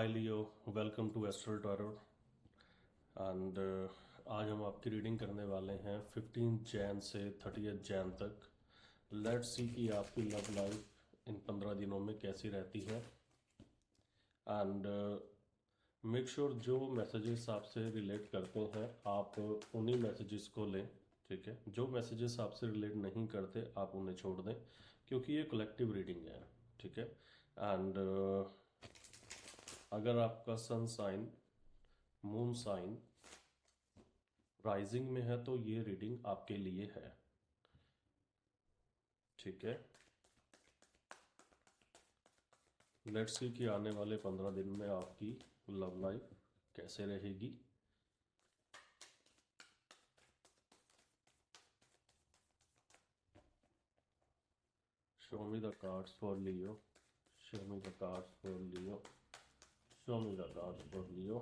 Hi Leo, welcome to astral tarot. And आज हम आपकी रीडिंग करने वाले हैं 15 जैन से 30 जैन तक। लेट्स सी कि आपकी लव लाइफ इन 15 दिनों में कैसी रहती है। एंड मेक श्योर जो मैसेजेस आपसे रिलेट करते हैं आप उन्हीं मैसेजेस को लें। ठीक है, जो मैसेजेस आपसे रिलेट नहीं करते आप उन्हें छोड़ दें, क्योंकि ये कलेक्टिव रीडिंग है। ठीक है। एंड अगर आपका sun sign, moon sign rising में है तो ये रीडिंग आपके लिए है। ठीक है। लेट्स सी कि आने वाले 15 दिन में आपकी लव लाइफ कैसे रहेगी। Show me the cards for Leo, show me the cards for Leo, show me the cards for Leo.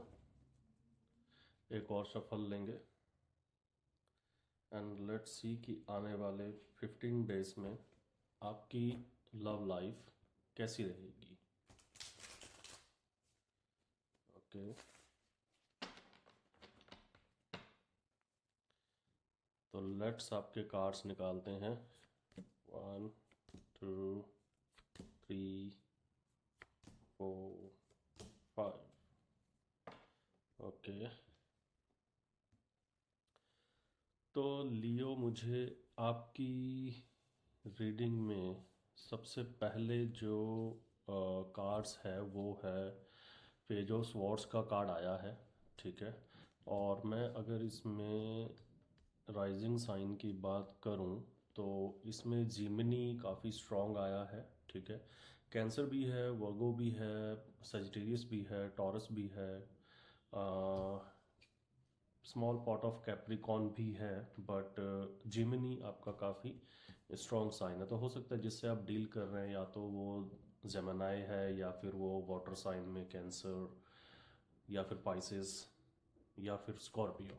एक और शफल लेंगे एंड लेट्स सी कि आने वाले 15 डेज में आपकी लव लाइफ कैसी रहेगी। ओके, तो लेट्स आपके कार्ड्स निकालते हैं। 1 2 3 4 5। ओके, तो लियो, मुझे आपकी रीडिंग में सबसे पहले जो कार्ड्स है वो है पेज ऑफ स्वॉर्ड्स का कार्ड आया है। ठीक है। और मैं अगर इसमें राइजिंग साइन की बात करूं तो इसमें जिमिनी काफ़ी स्ट्रॉन्ग आया है। ठीक है। कैंसर भी है, वर्गो भी है, सजिटेरियस भी है, टॉरस भी है, स्मॉल पॉट ऑफ कैप्रिकॉन भी है। बट जिमिनी आपका काफ़ी स्ट्रॉन्ग साइन है, तो हो सकता है जिससे आप डील कर रहे हैं या तो वो जेमिनाई है या फिर वो वाटर साइन में कैंसर या फिर पाइसेस या फिर स्कॉर्पियो।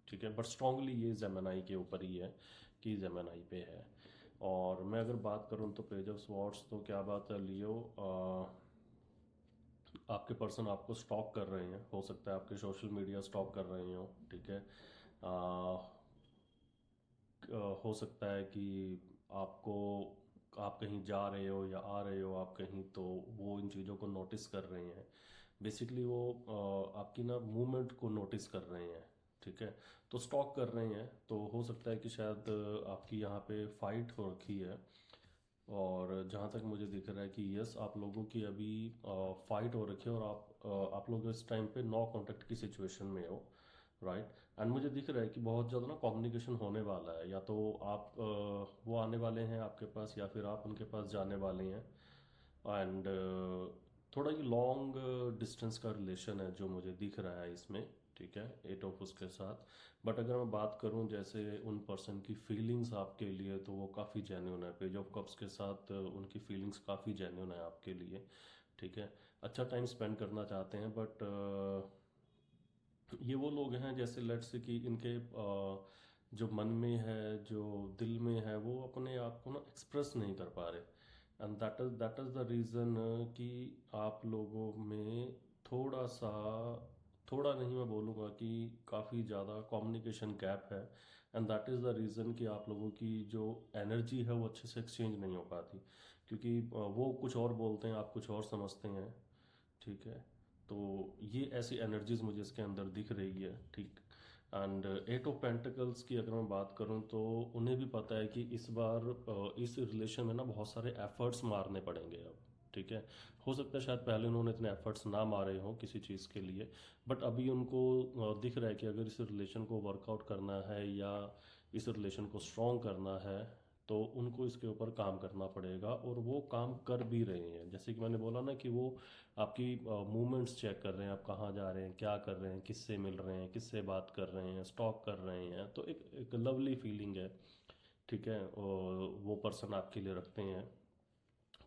ठीक है, बट स्ट्रांगली ये जेमिनाई के ऊपर ही है कि जेमिनाई पे है। और मैं अगर बात करूं तो पेज ऑफ स्वॉर्ड्स, तो क्या बात है लियो, आपके पर्सन आपको स्टॉक कर रहे हैं। हो सकता है आपके सोशल मीडिया स्टॉक कर रहे हो। ठीक है। हो सकता है कि आपको, आप कहीं जा रहे हो या आ रहे हो आप कहीं, तो वो इन चीज़ों को नोटिस कर रहे हैं। बेसिकली वो आपकी ना मूवमेंट को नोटिस कर रहे हैं। ठीक है, तो स्टॉक कर रहे हैं। तो हो सकता है कि शायद आपकी यहाँ पे फाइट हो रखी है। और जहाँ तक मुझे दिख रहा है कि यस, आप लोगों की अभी फाइट हो रखी है और आप लोग इस टाइम पे नो कांटेक्ट की सिचुएशन में हो। राइट। एंड मुझे दिख रहा है कि बहुत ज़्यादा ना कम्युनिकेशन होने वाला है, या तो आप वो आने वाले हैं आपके पास या फिर आप उनके पास जाने वाले हैं। एंड थोड़ा ये लॉन्ग डिस्टेंस का रिलेशन है जो मुझे दिख रहा है इसमें। ठीक है, एट ऑफ उसके साथ। बट अगर मैं बात करूं जैसे उन पर्सन की फीलिंग्स आपके लिए, तो वो काफ़ी जेन्युइन है। पेज ऑफ कप्स के साथ उनकी फीलिंग्स काफ़ी जेन्युइन है आपके लिए। ठीक है, अच्छा टाइम स्पेंड करना चाहते हैं। बट ये वो लोग हैं जैसे लेट्स से कि इनके जो मन में है, जो दिल में है, वो अपने आप को ना एक्सप्रेस नहीं कर पा रहे। And that is the reason कि आप लोगों में थोड़ा सा, थोड़ा नहीं मैं बोलूँगा कि काफ़ी ज़्यादा कम्युनिकेशन गैप है। And that is the reason कि आप लोगों की जो एनर्जी है वो अच्छे से एक्सचेंज नहीं हो पाती, क्योंकि वो कुछ और बोलते हैं, आप कुछ और समझते हैं। ठीक है, तो ये ऐसी एनर्जीज मुझे इसके अंदर दिख रही है। ठीक। एंड एट ऑफ पेंटिकल्स की अगर मैं बात करूं तो उन्हें भी पता है कि इस बार इस रिलेशन में ना बहुत सारे एफर्ट्स मारने पड़ेंगे अब। ठीक है, हो सकता है शायद पहले उन्होंने इतने एफर्ट्स ना मारे हों किसी चीज़ के लिए, बट अभी उनको दिख रहा है कि अगर इस रिलेशन को वर्कआउट करना है या इस रिलेशन को स्ट्रॉन्ग करना है तो उनको इसके ऊपर काम करना पड़ेगा। और वो काम कर भी रहे हैं। जैसे कि मैंने बोला ना कि वो आपकी मूवमेंट्स चेक कर रहे हैं, आप कहाँ जा रहे हैं, क्या कर रहे हैं, किससे मिल रहे हैं, किससे बात कर रहे हैं, स्टॉक कर रहे हैं। तो एक लवली फीलिंग है। ठीक है, और वो पर्सन आपके लिए रखते हैं।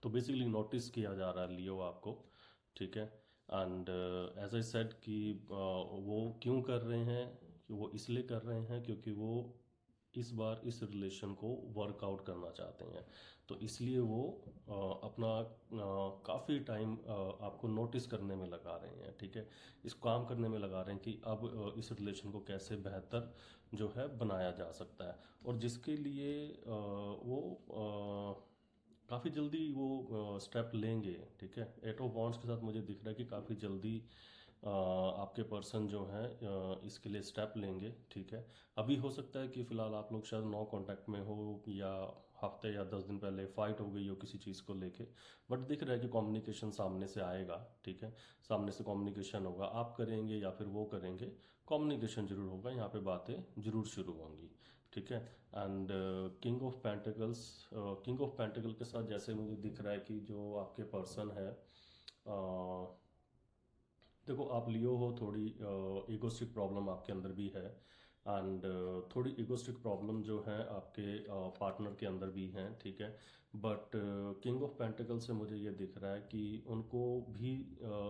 तो बेसिकली नोटिस किया जा रहा है लियो आपको। ठीक है। एंड एज आई सेड कि वो क्यों कर रहे हैं, कि वो इसलिए कर रहे हैं क्योंकि वो इस बार इस रिलेशन को वर्कआउट करना चाहते हैं। तो इसलिए वो अपना काफ़ी टाइम आपको नोटिस करने में लगा रहे हैं, ठीक है, इस काम करने में लगा रहे हैं कि अब इस रिलेशन को कैसे बेहतर जो है बनाया जा सकता है। और जिसके लिए वो काफ़ी जल्दी वो स्टेप लेंगे, ठीक है। एट ऑफ वॉन्ट्स के साथ मुझे दिख रहा है कि काफ़ी जल्दी आपके पर्सन जो हैं इसके लिए स्टेप लेंगे, ठीक है। अभी हो सकता है कि फ़िलहाल आप लोग शायद नो कांटेक्ट में हो, या हफ्ते या 10 दिन पहले फाइट हो गई हो किसी चीज़ को लेके, बट दिख रहा है कि कम्युनिकेशन सामने से आएगा, ठीक है। सामने से कम्युनिकेशन होगा, आप करेंगे या फिर वो करेंगे, कम्युनिकेशन जरूर होगा, यहाँ पे बातें जरूर शुरू होंगी, ठीक है। एंड किंग ऑफ पेंटिकल के साथ जैसे मुझे दिख रहा है कि जो आपके पर्सन है, देखो आप लियो हो, थोड़ी ईगोस्टिक प्रॉब्लम आपके अंदर भी है, एंड थोड़ी ईगोस्टिक प्रॉब्लम जो है आपके पार्टनर के अंदर भी हैं, ठीक है। बट किंग ऑफ पेंटिकल से मुझे ये दिख रहा है कि उनको भी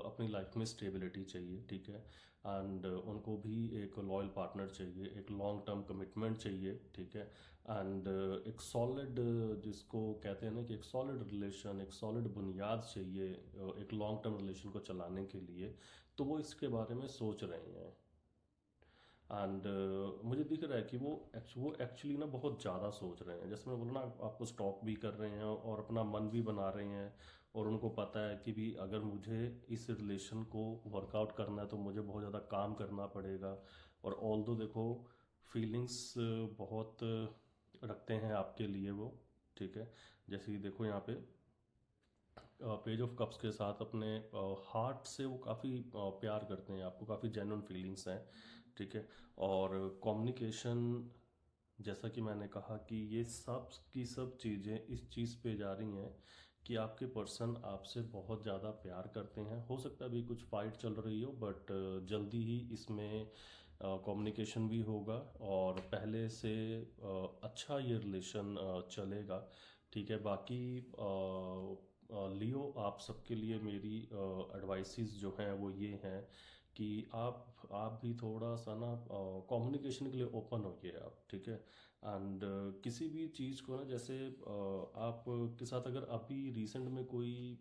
अपनी लाइफ में स्टेबिलिटी चाहिए, ठीक है। एंड उनको भी एक लॉयल पार्टनर चाहिए, एक लॉन्ग टर्म कमिटमेंट चाहिए, ठीक है। एंड एक सॉलिड, जिसको कहते हैं ना कि एक सॉलिड रिलेशन, एक सॉलिड बुनियाद चाहिए एक लॉन्ग टर्म रिलेशन को चलाने के लिए। तो वो इसके बारे में सोच रहे हैं। एंड मुझे दिख रहा है कि वो एक्चुअली ना बहुत ज़्यादा सोच रहे हैं, जैसे मैं बोला ना, आपको स्टॉक भी कर रहे हैं और अपना मन भी बना रहे हैं। और उनको पता है कि भी अगर मुझे इस रिलेशन को वर्कआउट करना है तो मुझे बहुत ज़्यादा काम करना पड़ेगा। और ऑल दो देखो, फीलिंग्स बहुत रखते हैं आपके लिए वो, ठीक है। जैसे कि देखो यहाँ पे पेज ऑफ कप्स के साथ अपने हार्ट से वो काफ़ी प्यार करते हैं आपको, काफ़ी जेन्युइन फीलिंग्स हैं, ठीक है। और कम्युनिकेशन, जैसा कि मैंने कहा कि ये सब की सब चीज़ें इस चीज़ पे जा रही हैं कि आपके पर्सन आपसे बहुत ज़्यादा प्यार करते हैं। हो सकता है अभी कुछ फाइट चल रही हो, बट जल्दी ही इसमें कम्युनिकेशन भी होगा और पहले से अच्छा ये रिलेशन चलेगा, ठीक है। बाकी लियो, आप सबके लिए मेरी एडवाइसेस जो हैं वो ये हैं कि आप भी थोड़ा सा ना कम्युनिकेशन के लिए ओपन होइए आप, ठीक है। एंड किसी भी चीज़ को ना, जैसे आप के साथ अगर अभी रिसेंट में कोई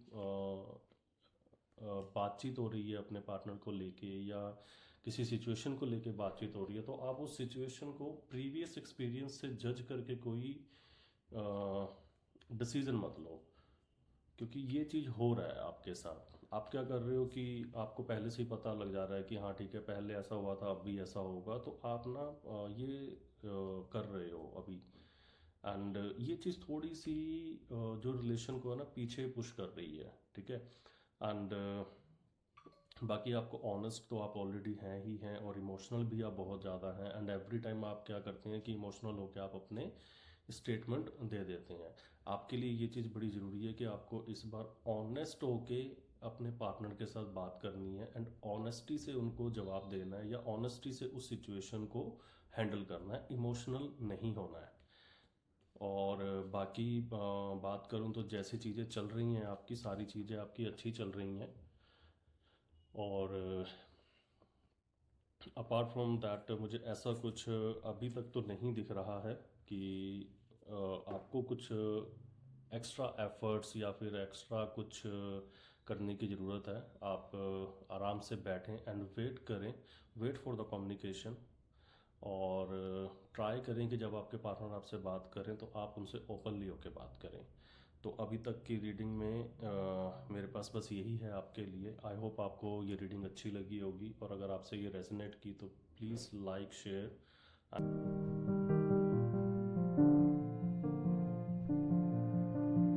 बातचीत हो रही है अपने पार्टनर को लेके, या किसी सिचुएशन को लेके बातचीत हो रही है, तो आप उस सिचुएशन को प्रीवियस एक्सपीरियंस से जज करके कोई डिसीजन मत लो, क्योंकि ये चीज़ हो रहा है आपके साथ। आप क्या कर रहे हो कि आपको पहले से ही पता लग जा रहा है कि हाँ ठीक है, पहले ऐसा हुआ था, अब भी ऐसा होगा, तो आप ना ये कर रहे हो अभी। एंड ये चीज़ थोड़ी सी जो रिलेशन को है ना पीछे पुश कर रही है, ठीक है। एंड बाकी आपको ऑनेस्ट तो आप ऑलरेडी हैं ही हैं, और इमोशनल भी आप बहुत ज़्यादा हैं। एंड एवरी टाइम आप क्या करते हैं कि इमोशनल होकर आप अपने स्टेटमेंट दे देते हैं। आपके लिए ये चीज़ बड़ी ज़रूरी है कि आपको इस बार ऑनेस्ट होके अपने पार्टनर के साथ बात करनी है, एंड ऑनेस्टी से उनको जवाब देना है, या ऑनेस्टी से उस सिचुएशन को हैंडल करना है, इमोशनल नहीं होना है। और बाकी बात करूं तो जैसी चीज़ें चल रही हैं, आपकी सारी चीज़ें आपकी अच्छी चल रही हैं। और अपार्ट फ्रॉम दैट मुझे ऐसा कुछ अभी तक तो नहीं दिख रहा है कि आपको कुछ एक्स्ट्रा एफर्ट्स या फिर एक्स्ट्रा कुछ करने की ज़रूरत है। आप आराम से बैठें एंड वेट करें, वेट फॉर द कम्युनिकेशन। और ट्राई करें कि जब आपके पार्टनर आपसे बात करें तो आप उनसे ओपनली होकर बात करें। तो अभी तक की रीडिंग में मेरे पास बस यही है आपके लिए। आई होप आपको ये रीडिंग अच्छी लगी होगी, और अगर आपसे ये रेजोनेट की तो प्लीज़ लाइक शेयर।